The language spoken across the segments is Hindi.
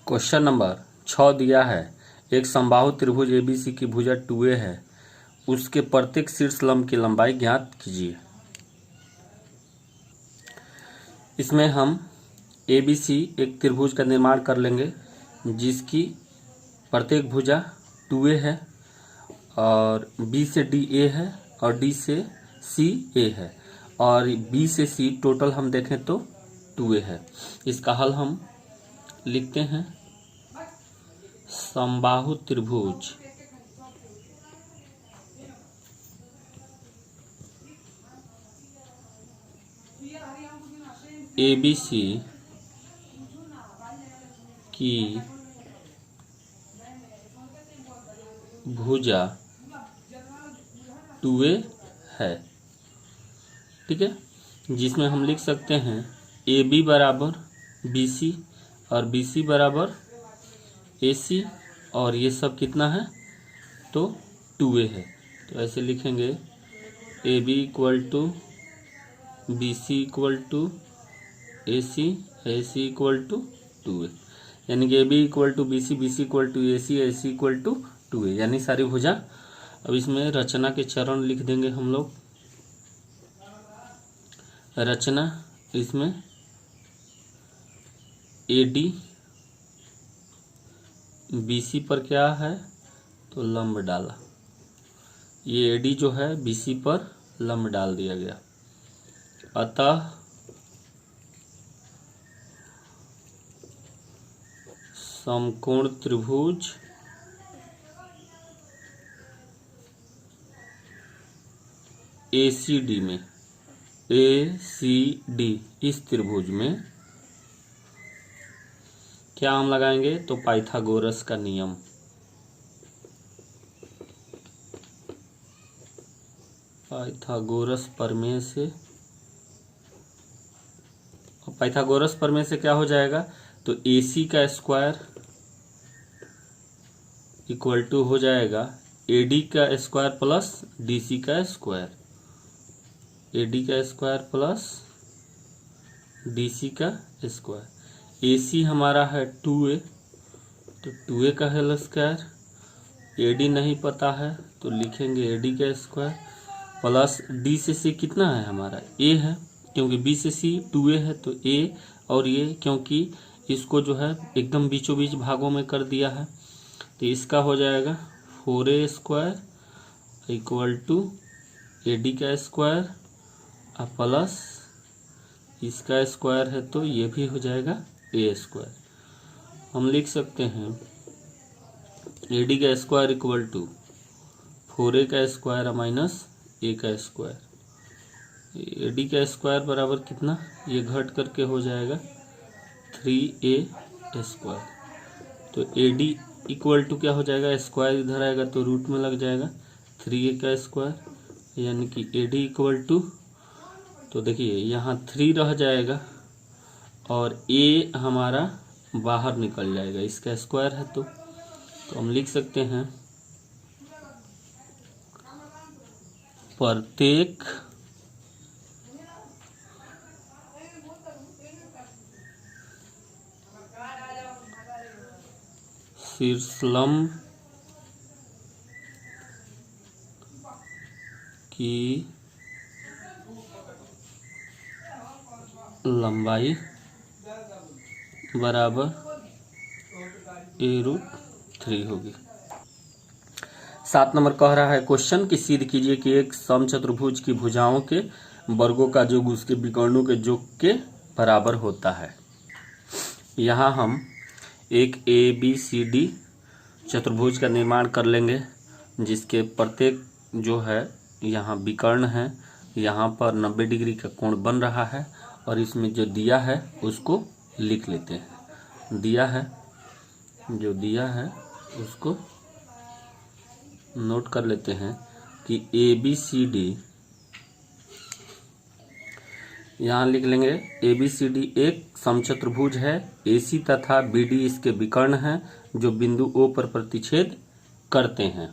क्वेश्चन नंबर 6 दिया है। एक समबाहु त्रिभुज एबीसी की भुजा 2a है, उसके प्रत्येक शीर्ष लंब की लंबाई ज्ञात कीजिए। इसमें हम एबीसी एक त्रिभुज का निर्माण कर लेंगे जिसकी प्रत्येक भुजा 2a है और b से d a है और d से c a है और b से c टोटल हम देखें तो 2a है। इसका हल हम लिखते हैं। समबाहु त्रिभुज एबीसी की भुजा 2a है, ठीक है, जिसमें हम लिख सकते हैं AB बराबर BC और BC बराबर AC और ये सब कितना है तो 2a है। तो ऐसे लिखेंगे AB equal to BC equal to AC, AC equal to 2a, यानी कि AB equal to BC, BC equal to AC, AC equal to 2a, यानी सारी भुजा। अब इसमें रचना के चरण लिख देंगे हम लोग। रचना इसमें AD BC पर क्या है तो लंब डाला, ये AD जो है BC पर लंब डाल दिया गया। अतः समकोण त्रिभुज ACD में ACD इस त्रिभुज में क्या हम लगाएंगे तो पाइथागोरस का नियम। पाइथागोरस प्रमेय से, पाइथागोरस प्रमेय से क्या हो जाएगा तो AC का स्क्वायर इक्वल टू हो जाएगा AD का स्क्वायर प्लस DC का स्क्वायर, AD का स्क्वायर प्लस DC का स्क्वायर। AC हमारा है 2a, तो 2a का होल स्क्वायर, AD नहीं पता है तो लिखेंगे AD का स्क्वायर प्लस D से C कितना है हमारा A है, क्योंकि B से C 2a है तो A, और ये क्योंकि इसको जो है एकदम बीचों बीच भागों में कर दिया है तो इसका हो जाएगा 4a square equal to AD का स्क्वायर प्लस इसका स्क्वायर है तो ये भी हो जाएगा a स्क्वायर। हम लिख सकते हैं AD का स्क्वायर इक्वल टू 4a का स्क्वायर माइनस a का स्क्वायर। AD का स्क्वायर बराबर कितना, ये घट करके हो जाएगा 3a स्क्वायर। तो AD इक्वल टू क्या हो जाएगा, स्क्वायर इधर आएगा तो रूट में लग जाएगा 3a का स्क्वायर, यानी कि AD इक्वल टू, तो देखिए यहाँ 3 रह जाएगा और a हमारा बाहर निकल जाएगा, इसका स्क्वायर है तो हम लिख सकते हैं प्रत्येक शीर्षलंब की लंबाई बराबर a√3 होगी। 7 नंबर कह रहा है क्वेश्चन की सिद्ध कीजिए कि एक समचतुर्भुज की भुजाओं के वर्गों का योग उसके विकर्णों के योग के बराबर होता है। यहाँ हम एक ABCD चतुर्भुज का निर्माण कर लेंगे जिसके प्रत्येक जो है यहाँ विकर्ण है, यहाँ पर 90 डिग्री का कोण बन रहा है और इसमें जो दिया है उसको लिख लेते हैं। दिया है, जो दिया है उसको नोट कर लेते हैं कि ABCD, यहाँ लिख लेंगे ABCD एक समचतुर्भुज है, AC तथा BD इसके विकर्ण हैं जो बिंदु O पर प्रतिच्छेद करते हैं।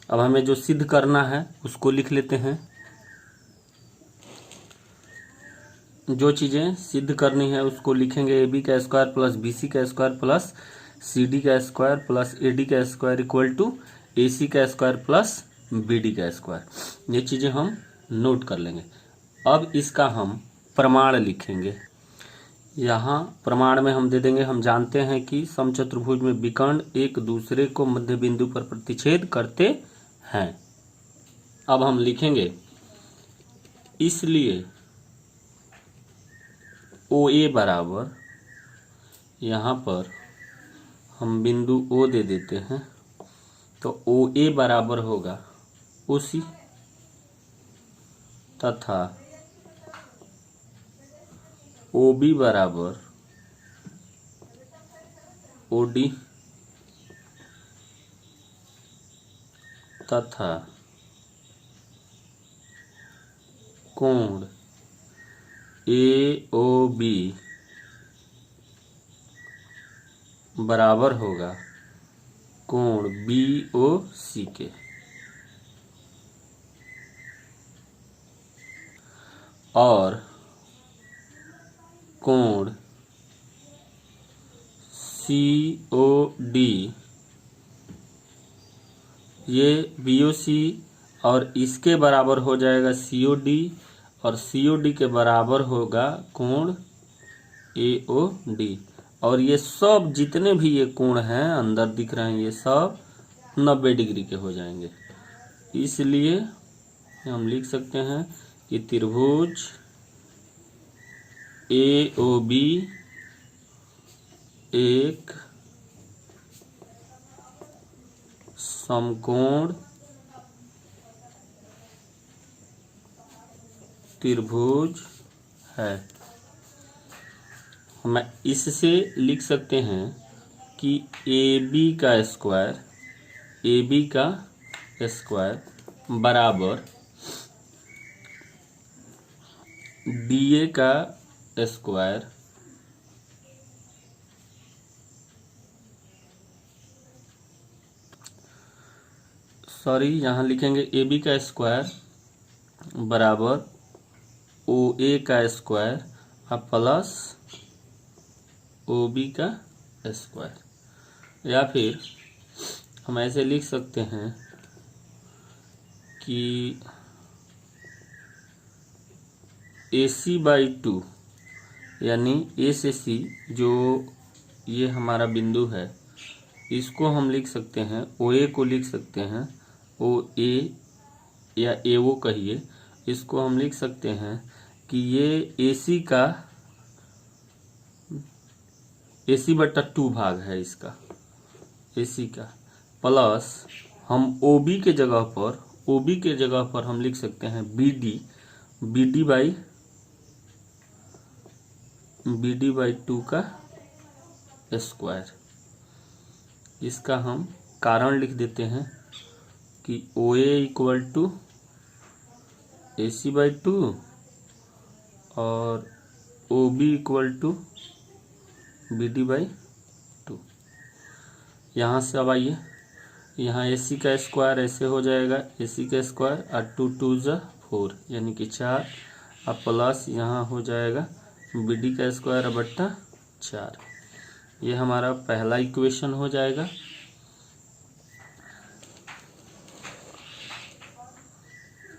अब हमें जो सिद्ध करना है उसको लिख लेते हैं। जो चीज़ें सिद्ध करनी है उसको लिखेंगे AB का स्क्वायर प्लस BC का स्क्वायर प्लस सी डी का स्क्वायर प्लस ए डी का स्क्वायर इक्वल टू ए सी का स्क्वायर प्लस बी डी का स्क्वायर। ये चीज़ें हम नोट कर लेंगे। अब इसका हम प्रमाण लिखेंगे। यहाँ प्रमाण में हम दे देंगे, हम जानते हैं कि समचतुर्भुज में विकर्ण एक दूसरे को मध्य बिंदु पर प्रतिच्छेद करते हैं। अब हम लिखेंगे, इसलिए ओ ए बराबर, यहाँ पर हम बिंदु ओ दे देते हैं, तो ओ ए बराबर होगा उसी तथा ओ बी बराबर ओ डी तथा कोण ए ओ बी बराबर होगा कोण बी ओ सी के। और कोण सी ओ डी, ये बी ओ सी और इसके बराबर हो जाएगा सी ओ डी, और सी ओ डी के बराबर होगा कोण ए ओ डी। और ये सब जितने भी ये कोण हैं अंदर दिख रहे हैं, ये सब 90 डिग्री के हो जाएंगे। इसलिए हम लिख सकते हैं कि त्रिभुज ए ओ बी एक समकोण त्रिभुज है। हम इससे लिख सकते हैं कि ए बी का स्क्वायर बराबर डी ए का स्क्वायर यहाँ लिखेंगे ए बी का स्क्वायर बराबर ओ ए का स्क्वायर प्लस ओ बी का स्क्वायर। या फिर हम ऐसे लिख सकते हैं कि ए सी बाई 2, यानी ए से सी, जो ये हमारा बिंदु है, इसको हम लिख सकते हैं, ओ ए को लिख सकते हैं, ओ ए या ए ओ कहिए, इसको हम लिख सकते हैं कि ये ए सी का AC/2 भाग है इसका, AC का, प्लस हम OB के जगह पर हम लिख सकते हैं BD बाई 2 का स्क्वायर। इसका हम कारण लिख देते हैं कि OA इक्वल टू AC/2 और OB इक्वल टू BD/2। यहाँ से अब आइए, यहाँ AC का स्क्वायर ऐसे हो जाएगा, AC का स्क्वायर और 2 2 जा 4 यानी कि 4, अब प्लस यहाँ हो जाएगा BD का स्क्वायर बट्टा 4। ये हमारा पहला इक्वेशन हो जाएगा।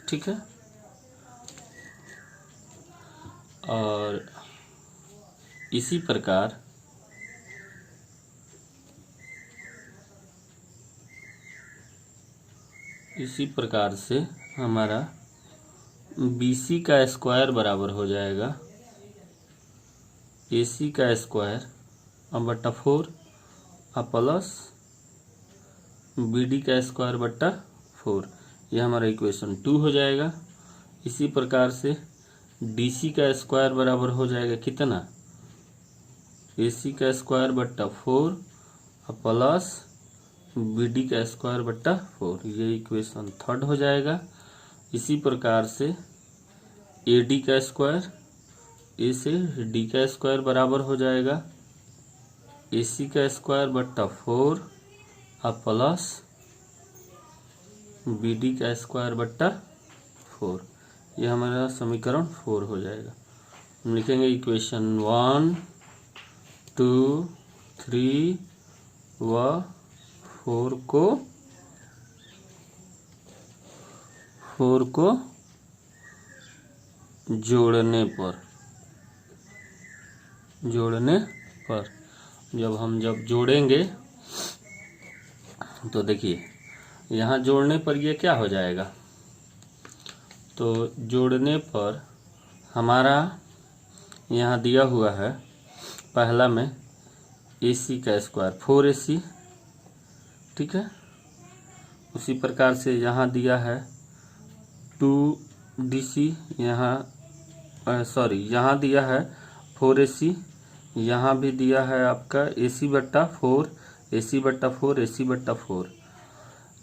ठीक है, और इसी प्रकार से हमारा BC का स्क्वायर बराबर हो जाएगा AC का स्क्वायर बट्टा 4 प्लस BD का स्क्वायर बट्टा 4। यह हमारा इक्वेशन 2 हो जाएगा। इसी प्रकार से DC का स्क्वायर बराबर हो जाएगा कितना, AC का स्क्वायर बट्टा 4 प्लस BD का स्क्वायर बट्टा 4। ये इक्वेशन 3 हो जाएगा। इसी प्रकार से AD का स्क्वायर, A से D का स्क्वायर बराबर हो जाएगा AC का स्क्वायर बट्टा 4 प्लस BD का स्क्वायर बट्टा 4। यह हमारा समीकरण 4 हो जाएगा। हम लिखेंगे इक्वेशन 1 2 3 व 4 को जोड़ने पर जब जोड़ेंगे तो देखिए यहाँ जोड़ने पर ये क्या हो जाएगा, तो जोड़ने पर हमारा यहाँ दिया हुआ है पहला में AC का स्क्वायर 4AC, ठीक है। उसी प्रकार से यहाँ दिया है 2DC, यहाँ दिया है 4AC, यहाँ भी दिया है आपका AC/4 AC/4 AC/4,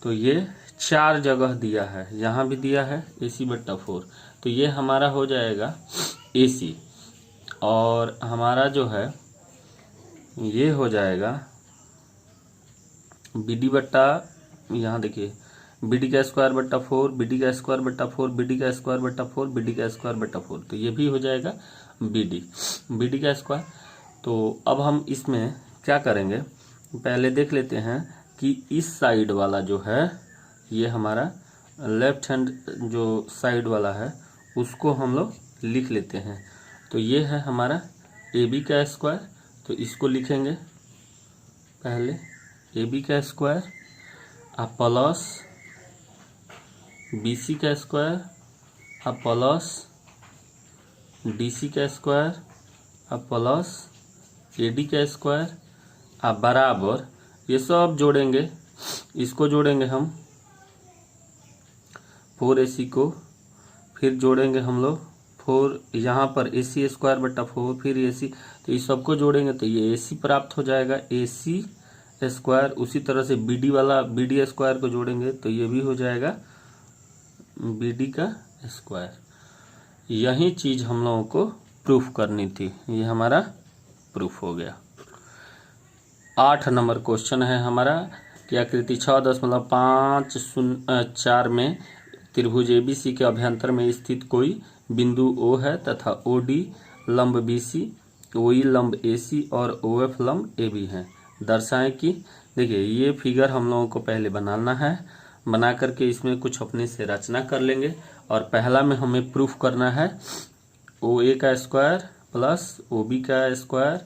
तो ये 4 जगह दिया है, यहाँ भी दिया है AC/4, तो ये हमारा हो जाएगा AC, और हमारा जो है ये हो जाएगा यहाँ देखिए BD का स्क्वायर/4 BD का स्क्वायर/4 BD का स्क्वायर/4 BD का स्क्वायर/4, तो ये भी हो जाएगा BD का स्क्वायर। तो अब हम इसमें क्या करेंगे, पहले देख लेते हैं कि इस साइड वाला जो है ये हमारा लेफ्ट हैंड जो साइड वाला है उसको हम लोग लिख लेते हैं। तो ये है हमारा AB का स्क्वायर, तो इसको लिखेंगे पहले AB का स्क्वायर प्लस BC का स्क्वायर प्लस DC का स्क्वायर प्लस AD का स्क्वायर बराबर, ये सब जोड़ेंगे, इसको जोड़ेंगे हम 4AC को, फिर जोड़ेंगे हम लोग 4 यहाँ पर AC²/4 फिर AC, तो इस सबको जोड़ेंगे तो ये AC प्राप्त हो जाएगा AC स्क्वायर। उसी तरह से BD स्क्वायर को जोड़ेंगे तो ये भी हो जाएगा BD का स्क्वायर। यही चीज हम लोगों को प्रूफ करनी थी, ये हमारा प्रूफ हो गया। 8 नंबर क्वेश्चन है हमारा कि आकृति 6.504 में त्रिभुज ABC के अभ्यंतर में स्थित कोई बिंदु O है तथा OD लंब BC, OE लंब AC और OF लंब AB है। दर्शाएं कि, देखिए ये फिगर हम लोगों को पहले बनाना है, बना करके इसमें कुछ अपने से रचना कर लेंगे, और पहला में हमें प्रूफ करना है OA का स्क्वायर प्लस OB का स्क्वायर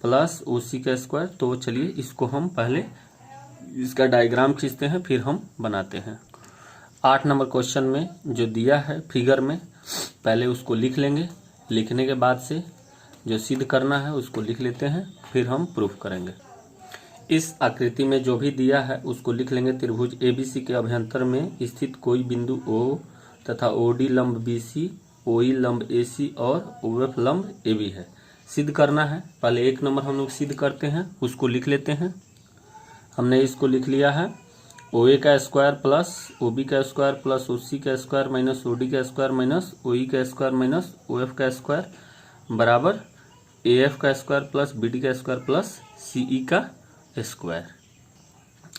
प्लस OC का स्क्वायर। तो चलिए इसको हम पहले इसका डायग्राम खींचते हैं फिर हम बनाते हैं। 8 नंबर क्वेश्चन में जो दिया है फिगर में, पहले उसको लिख लेंगे, लिखने के बाद से जो सिद्ध करना है उसको लिख लेते हैं, फिर हम प्रूफ करेंगे। इस आकृति में जो भी दिया है उसको लिख लेंगे। त्रिभुज ABC के अभ्यंतर में स्थित कोई बिंदु O तथा OD लंब BC, OE लंब AC और OF लंब AB है। सिद्ध करना है, पहले 1 नंबर हम लोग सिद्ध करते हैं, उसको लिख लेते हैं। हमने इसको लिख लिया है OA का स्क्वायर प्लस OB का स्क्वायर प्लस OC का स्क्वायर माइनस OD का स्क्वायर माइनस OE का स्क्वायर माइनस OF का स्क्वायर बराबर AF का स्क्वायर प्लस BD का स्क्वायर प्लस CE का स्क्वायर।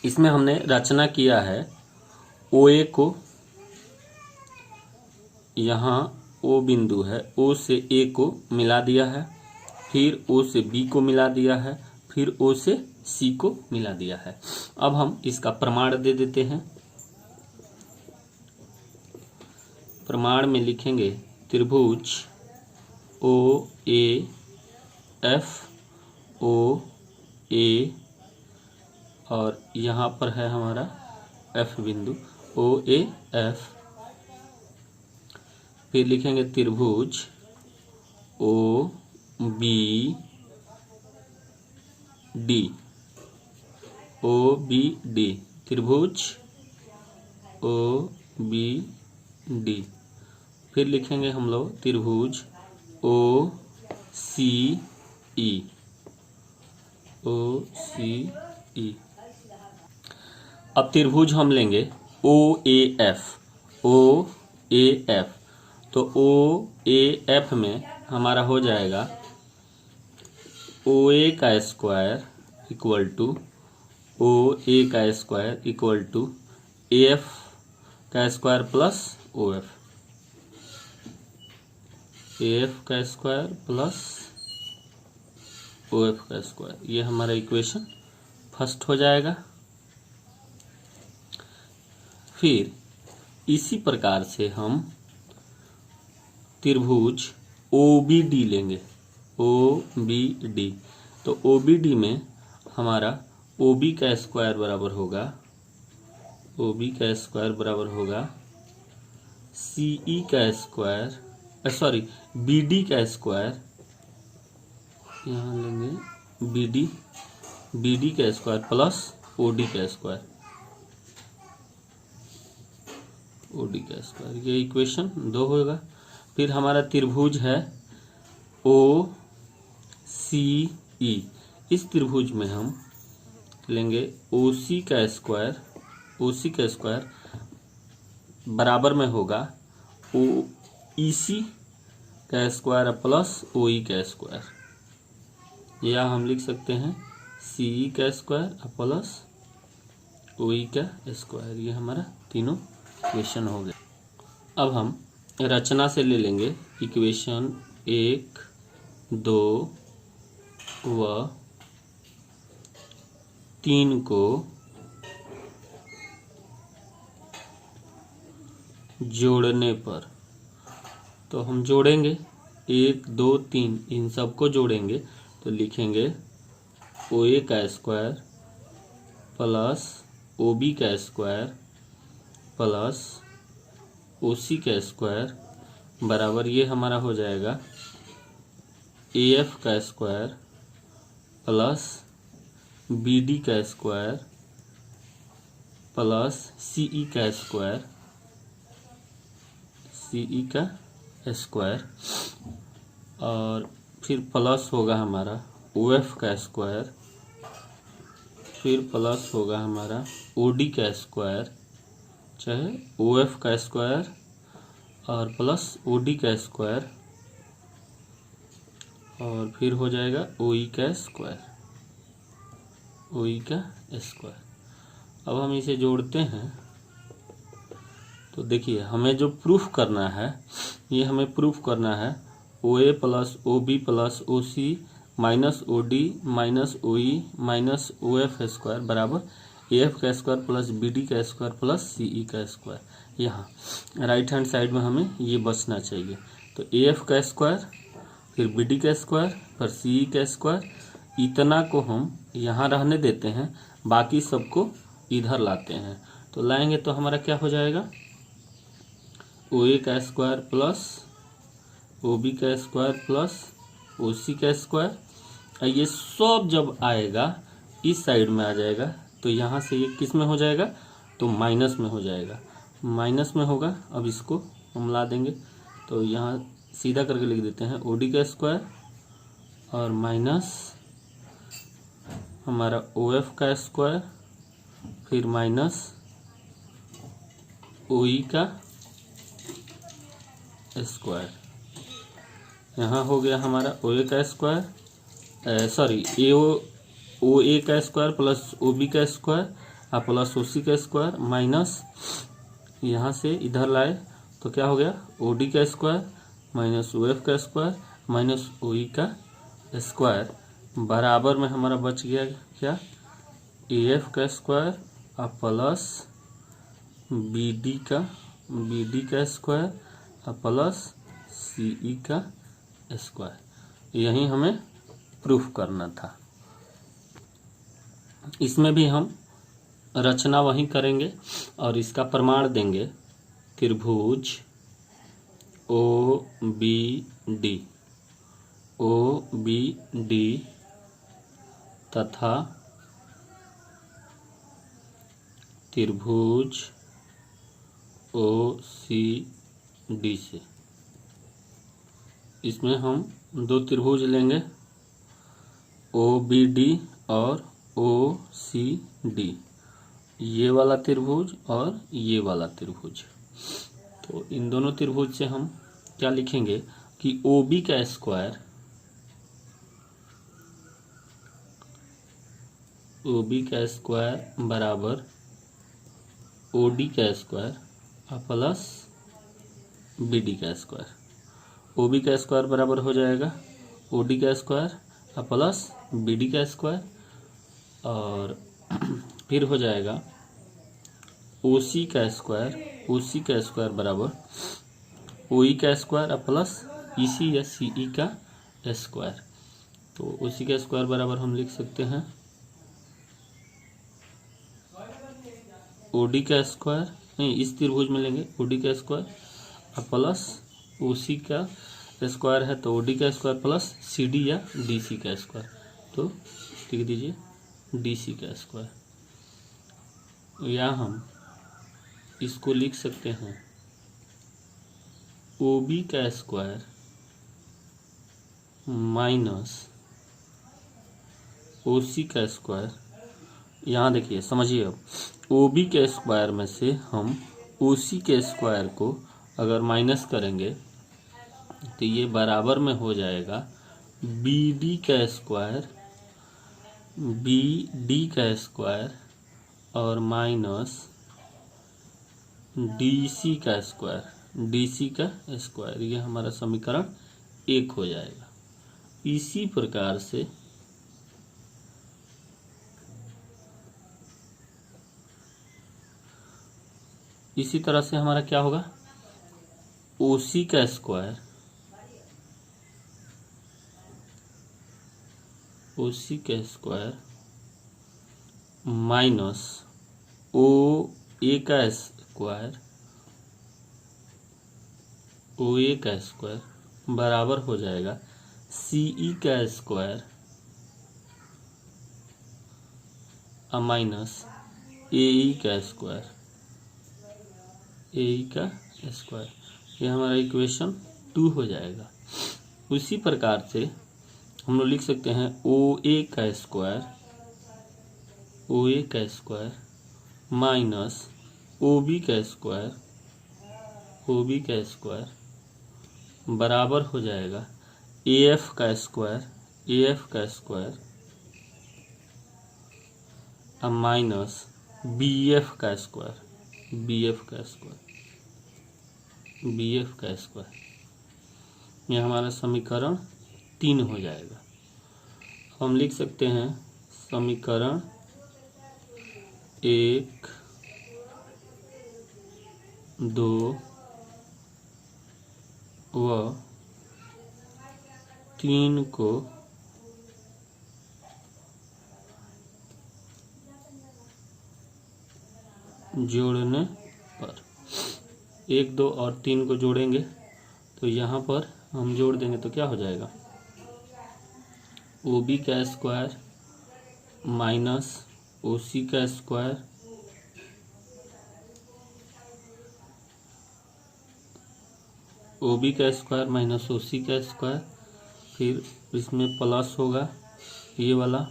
इसमें हमने रचना किया है OA को, यहाँ O बिंदु है, O से A को मिला दिया है, फिर O से B को मिला दिया है, फिर O से C को मिला दिया है। अब हम इसका प्रमाण दे देते हैं। प्रमाण में लिखेंगे त्रिभुज OAF OA, और यहाँ पर है हमारा F बिंदु OAF, फिर लिखेंगे त्रिभुज OBD त्रिभुज OBD, फिर लिखेंगे हम लोग त्रिभुज OCE। अब त्रिभुज हम लेंगे OAF, तो OAF में हमारा हो जाएगा OA का स्क्वायर इक्वल टू OA का स्क्वायर इक्वल टू AF का स्क्वायर प्लस OF, AF का स्क्वायर प्लस OF का स्क्वायर। ये हमारा इक्वेशन फर्स्ट हो जाएगा। फिर इसी प्रकार से हम त्रिभुज OBD लेंगे, OBD। तो OBD में हमारा OB का स्क्वायर बराबर होगा, OB का स्क्वायर बराबर होगा CE का स्क्वायर, सॉरी BD का स्क्वायर, यहाँ लेंगे BD का स्क्वायर प्लस OD का स्क्वायर, OD का स्क्वायर। ये इक्वेशन 2 होगा। फिर हमारा त्रिभुज है OCE। इस त्रिभुज में हम लेंगे OC का स्क्वायर बराबर में होगा OEC का स्क्वायर प्लस OE का स्क्वायर। या हम लिख सकते हैं CE का स्क्वायर प्लस OE का स्क्वायर। ये हमारा तीनों इक्वेशन हो गए। अब हम रचना से ले लेंगे इक्वेशन 1, 2 व 3 को जोड़ने पर। तो हम जोड़ेंगे 1, 2, 3 इन सबको जोड़ेंगे तो लिखेंगे OA का स्क्वायर प्लस OB का स्क्वायर प्लस OC का स्क्वायर बराबर ये हमारा हो जाएगा AF का स्क्वायर प्लस BD का स्क्वायर प्लस CE का स्क्वायर और फिर प्लस होगा हमारा OF का स्क्वायर, फिर प्लस होगा हमारा OD का स्क्वायर, चाहे OF का स्क्वायर और प्लस OD का स्क्वायर, और फिर हो जाएगा OE का स्क्वायर, अब हम इसे जोड़ते हैं तो देखिए हमें जो प्रूफ करना है, ये हमें प्रूफ करना है OA plus OB plus OC minus OD minus OE minus OF square बराबर AF का स्क्वायर प्लस BD का स्क्वायर प्लस CE का स्क्वायर। यहाँ राइट हैंड साइड में हमें ये बचना चाहिए। तो AF का स्क्वायर फिर BD का स्क्वायर फिर CE का स्क्वायर, इतना को हम यहाँ रहने देते हैं, बाकी सबको इधर लाते हैं। तो लाएंगे तो हमारा क्या हो जाएगा OA का स्क्वायर प्लस OB का स्क्वायर प्लस OC का स्क्वायर। ये सब जब आएगा इस साइड में आ जाएगा तो यहाँ से ये किस में हो जाएगा तो माइनस में हो जाएगा, माइनस में होगा। अब इसको हम ला देंगे तो यहाँ सीधा करके लिख देते हैं OD का स्क्वायर और माइनस हमारा OF का स्क्वायर फिर माइनस OE का स्क्वायर। यहाँ हो गया हमारा OA का स्क्वायर, सॉरी OA का स्क्वायर प्लस OB का स्क्वायर और प्लस OC का स्क्वायर माइनस यहाँ से इधर लाए तो क्या हो गया OD का स्क्वायर माइनस OF का स्क्वायर माइनस OE का स्क्वायर बराबर में हमारा बच गया क्या AF का स्क्वायर और प्लस BD का स्क्वायर और प्लस CE का स्क्वायर। यही हमें प्रूफ करना था। इसमें भी हम रचना वही करेंगे और इसका प्रमाण देंगे त्रिभुज OBD तथा त्रिभुज OCD से। इसमें हम दो त्रिभुज लेंगे OBD और OCD, ये वाला त्रिभुज और ये वाला त्रिभुज। तो इन दोनों त्रिभुज से हम क्या लिखेंगे कि OB का स्क्वायर बराबर OD का स्क्वायर प्लस BD का स्क्वायर। OB का स्क्वायर बराबर हो जाएगा OD का स्क्वायर प्लस BD का स्क्वायर और फिर हो जाएगा OC का स्क्वायर बराबर OE का स्क्वायर प्लस EC या CE का स्क्वायर। तो OC का स्क्वायर बराबर हम लिख सकते हैं OD का स्क्वायर, नहीं इस त्रिभुज में लेंगे OD का स्क्वायर प्लस OC का स्क्वायर है तो OD का स्क्वायर प्लस CD या DC का स्क्वायर। तो लिख दीजिए DC का स्क्वायर। या हम इसको लिख सकते हैं OB का स्क्वायर माइनस OC का स्क्वायर। यहाँ देखिए समझिए, अब OB के स्क्वायर में से हम OC के स्क्वायर को अगर माइनस करेंगे तो ये बराबर में हो जाएगा BD का स्क्वायर और माइनस DC का स्क्वायर। ये हमारा समीकरण 1 हो जाएगा। इसी प्रकार से इसी तरह से हमारा क्या होगा, OC का स्क्वायर माइनस OA का स्क्वायर बराबर हो जाएगा CE का स्क्वायर माइनस AE का स्क्वायर। ये हमारा इक्वेशन 2 हो जाएगा। उसी प्रकार से हम लोग लिख सकते हैं OA का स्क्वायर माइनस OB का स्क्वायर बराबर हो जाएगा AF का स्क्वायर माइनस BF का स्क्वायर। यह हमारा समीकरण 3 हो जाएगा। हम लिख सकते हैं समीकरण 1, 2 व 3 को जोड़ने पर 1, 2 और 3 को जोड़ेंगे तो यहाँ पर हम जोड़ देंगे तो क्या हो जाएगा, OB का स्क्वायर माइनस OC का स्क्वायर OB का स्क्वायर माइनस OC का स्क्वायर, फिर इसमें प्लस होगा ये वाला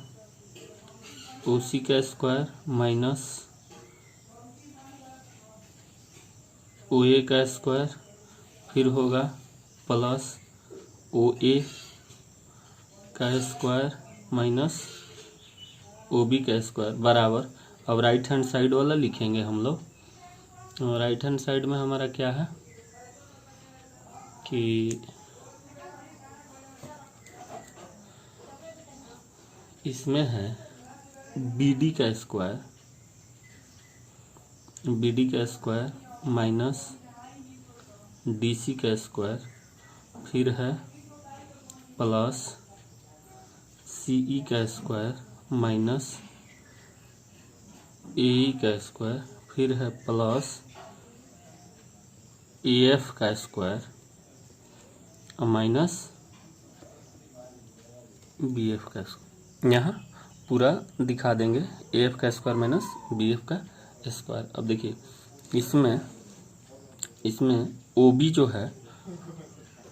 OC का स्क्वायर माइनस OA का स्क्वायर, फिर होगा प्लस OA का स्क्वायर माइनस OB का स्क्वायर बराबर। अब राइट हैंड साइड वाला लिखेंगे हम लोग। राइट हैंड साइड में हमारा क्या है कि इसमें है BD का स्क्वायर माइनस DC का स्क्वायर, फिर है प्लस CE का स्क्वायर माइनस AE का स्क्वायर, फिर है प्लस AF का स्क्वायर माइनस BF का स्क्वायर। यहाँ पूरा दिखा देंगे AF का स्क्वायर माइनस BF का स्क्वायर। अब देखिए इसमें OB जो है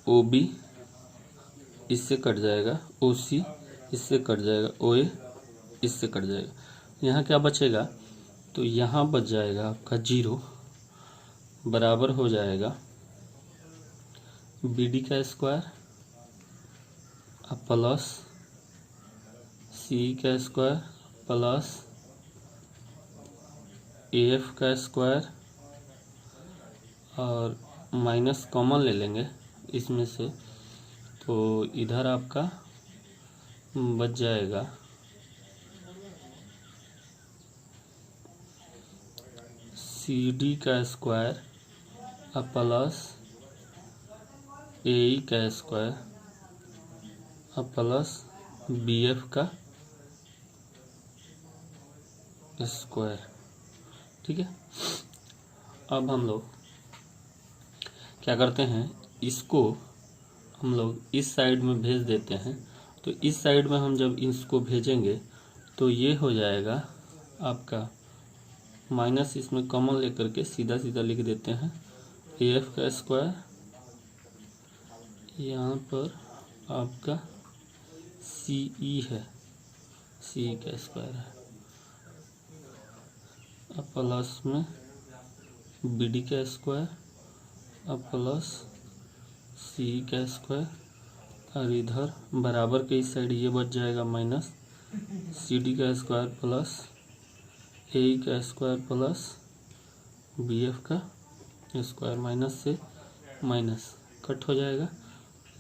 OB इससे कट जाएगा, OC इससे कट जाएगा, OA इससे कट जाएगा। यहाँ क्या बचेगा, तो यहाँ बच जाएगा आपका 0 बराबर हो जाएगा BD का स्क्वायर प्लस CE का स्क्वायर प्लस AF का स्क्वायर और माइनस कॉमन ले लेंगे इसमें से, तो इधर आपका बच जाएगा सी डी का स्क्वायर प्लस ए का स्क्वायर प्लस बी एफ का स्क्वायर। ठीक है, अब हम लोग क्या करते हैं, इसको हम लोग इस साइड में भेज देते हैं। तो इस साइड में हम जब इसको भेजेंगे तो ये हो जाएगा आपका माइनस, इसमें कॉमन लेकर के सीधा सीधा लिख देते हैं ए एफ का स्क्वायर, यहाँ पर आपका सी ई है, सी का स्क्वायर है, अब प्लस में बी डी का स्क्वायर अब प्लस सी का स्क्वायर, और इधर बराबर के इस साइड ये बच जाएगा माइनस सी डी का स्क्वायर प्लस ए का स्क्वायर प्लस बी एफ का स्क्वायर। माइनस से माइनस कट हो जाएगा,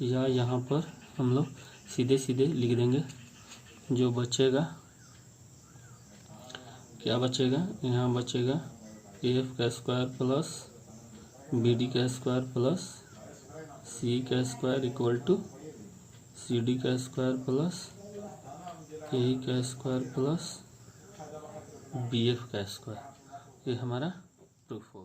या यहाँ पर हम लोग सीधे सीधे लिख देंगे। जो बचेगा क्या बचेगा, यहाँ बचेगा ए एफ का स्क्वायर प्लस बी डी का स्क्वायर प्लस सी का square equal to C D का स्क्वायर प्लस ए का स्क्वायर प्लस बी एफ का स्क्वायर। ये हमारा प्रूफ होगा।